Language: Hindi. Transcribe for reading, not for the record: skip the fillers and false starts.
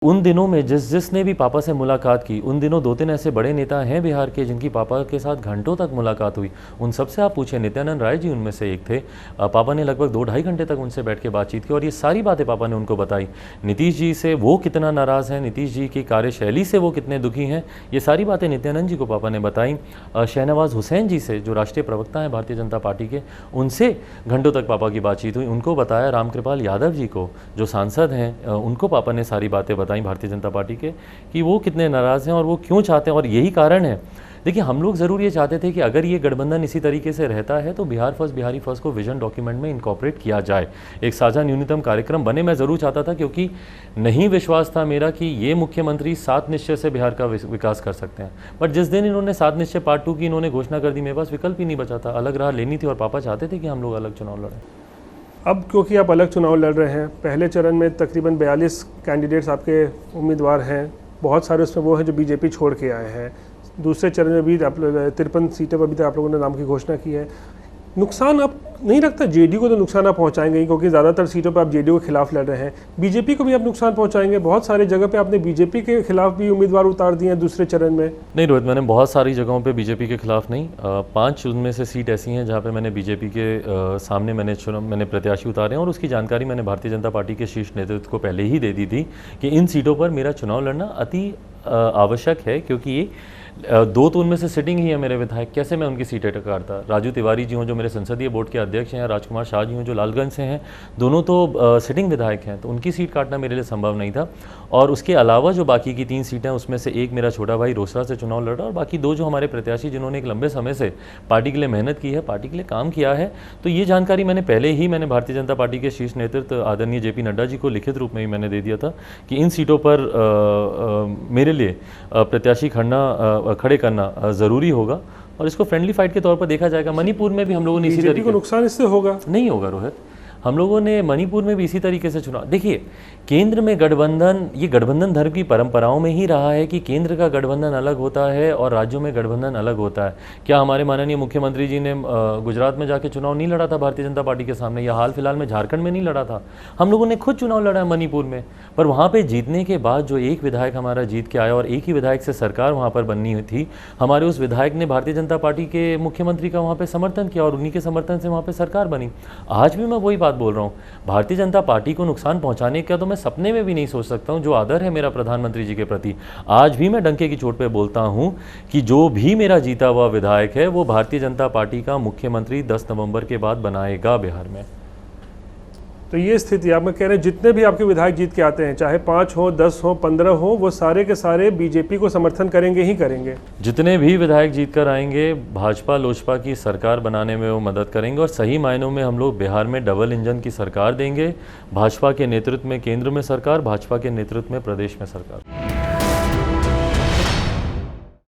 उन दिनों में जिसने भी पापा से मुलाकात की, उन दिनों 2-3 ऐसे बड़े नेता हैं बिहार के जिनकी पापा के साथ घंटों तक मुलाकात हुई। उन सबसे आप पूछें, नित्यानंद राय जी उनमें से एक थे। पापा ने लगभग 2-2.5 घंटे तक उनसे बैठ के बातचीत की और ये सारी बातें पापा ने उनको बताई। नीतीश जी से वो कितना नाराज़ हैं, नीतीश जी की कार्यशैली से वो कितने दुखी हैं, ये सारी बातें नित्यानंद जी को पापा ने बताई। शहनवाज हुसैन जी से, जो राष्ट्रीय प्रवक्ता हैं भारतीय जनता पार्टी के, उनसे घंटों तक पापा की बातचीत हुई। उनको बताया। रामकृपाल यादव जी को, जो सांसद हैं, उनको पापा ने सारी बातें बताई भारतीय जनता पार्टी के, कि वो कितने नाराज़ हैं और वो क्यों चाहते हैं, और यही कारण है। देखिए, हम लोग ज़रूर ये चाहते थे कि अगर ये गठबंधन इसी तरीके से रहता है तो बिहार फर्स्ट, बिहारी फर्स्ट को विजन डॉक्यूमेंट में इनकॉर्पोरेट किया जाए, एक साझा न्यूनतम कार्यक्रम बने। मैं ज़रूर चाहता था, क्योंकि नहीं विश्वास था मेरा कि ये मुख्यमंत्री 7 निश्चय से बिहार का विकास कर सकते हैं। बट जिस दिन इन्होंने 7 निश्चय पार्ट 2 की इन्होंने घोषणा कर दी, मेरे पास विकल्प ही नहीं बचा था, अलग राह लेनी थी, और पापा चाहते थे कि हम लोग अलग चुनाव लड़ें। अब क्योंकि आप अलग चुनाव लड़ रहे हैं, पहले चरण में तकरीबन 42 कैंडिडेट्स आपके उम्मीदवार हैं, बहुत सारे उसमें वो हैं जो बीजेपी छोड़ के आए हैं। दूसरे चरण में भी 53 सीटें पर अभी तक आप लोगों ने नाम की घोषणा की है। नुकसान आप नहीं लगता जेडीयू को तो नुकसान आप पहुंचाएंगे ही, क्योंकि ज़्यादातर सीटों पर आप जेडीयू के खिलाफ लड़ रहे हैं। बीजेपी को भी आप नुकसान पहुंचाएंगे, बहुत सारी जगह पे आपने बीजेपी के खिलाफ भी उम्मीदवार उतार दिए हैं दूसरे चरण में। नहीं रोहित, मैंने बहुत सारी जगहों पे बीजेपी के खिलाफ नहीं, 5 उनमें से सीट ऐसी हैं जहाँ पे मैंने बीजेपी के सामने मैंने प्रत्याशी उतारे हैं, और उसकी जानकारी मैंने भारतीय जनता पार्टी के शीर्ष नेतृत्व को पहले ही दे दी थी कि इन सीटों पर मेरा चुनाव लड़ना अति आवश्यक है, क्योंकि ये 2 तो उनमें से सिटिंग ही है मेरे विधायक। कैसे मैं उनकी सीटें टकारता? राजू तिवारी जी हों जो मेरे संसदीय बोर्ड के अध्यक्ष हैं, राजकुमार शाह जी हों जो लालगंज से हैं, दोनों तो सिटिंग विधायक हैं, तो उनकी सीट काटना मेरे लिए संभव नहीं था। और उसके अलावा जो बाकी की 3 सीटें, उसमें से एक मेरा छोटा भाई रोसड़ा से चुनाव लड़ रहा, और बाकी 2 जो हमारे प्रत्याशी जिन्होंने एक लंबे समय से पार्टी के लिए मेहनत की है, पार्टी के लिए काम किया है, तो ये जानकारी मैंने भारतीय जनता पार्टी के शीर्ष नेतृत्व आदरणीय JP नड्डा जी को लिखित रूप में ही मैंने दे दिया था कि इन सीटों पर मेरे लिए प्रत्याशी खड़े करना ज़रूरी होगा, और इसको फ्रेंडली फाइट के तौर पर देखा जाएगा। मणिपुर में भी हम लोगों ने इसी तरीके को नुकसान इससे होगा नहीं होगा रोहित, हम लोगों ने मणिपुर में भी इसी तरीके से चुनाव। देखिए, केंद्र में गठबंधन, ये गठबंधन धर्म की परंपराओं में ही रहा है कि केंद्र का गठबंधन अलग होता है और राज्यों में गठबंधन अलग होता है। क्या हमारे माननीय मुख्यमंत्री जी ने गुजरात में जाके चुनाव नहीं लड़ा था भारतीय जनता पार्टी के सामने, या हाल फिलहाल में झारखंड में नहीं लड़ा था? हम लोगों ने खुद चुनाव लड़ा है मणिपुर में, पर वहाँ पर जीतने के बाद जो एक विधायक हमारा जीत के आया और एक ही विधायक से सरकार वहाँ पर बननी हुई थी, हमारे उस विधायक ने भारतीय जनता पार्टी के मुख्यमंत्री का वहाँ पर समर्थन किया और उन्हीं के समर्थन से वहाँ पर सरकार बनी। आज भी मैं वही बात बोल रहा हूँ, भारतीय जनता पार्टी को नुकसान पहुंचाने का तो मैं सपने में भी नहीं सोच सकता हूं। जो आदर है मेरा प्रधानमंत्री जी के प्रति, आज भी मैं डंके की चोट पे बोलता हूं कि जो भी मेरा जीता हुआ विधायक है वो भारतीय जनता पार्टी का मुख्यमंत्री 10 नवंबर के बाद बनाएगा बिहार में। तो ये स्थिति आप में कह रहे हैं, जितने भी आपके विधायक जीत के आते हैं, चाहे 5 हो, 10 हो, 15 हो, वो सारे के सारे बीजेपी को समर्थन करेंगे ही करेंगे। जितने भी विधायक जीत कर आएंगे, भाजपा लोजपा की सरकार बनाने में वो मदद करेंगे, और सही मायनों में हम लोग बिहार में डबल इंजन की सरकार देंगे। भाजपा के नेतृत्व में केंद्र में सरकार, भाजपा के नेतृत्व में प्रदेश में सरकार।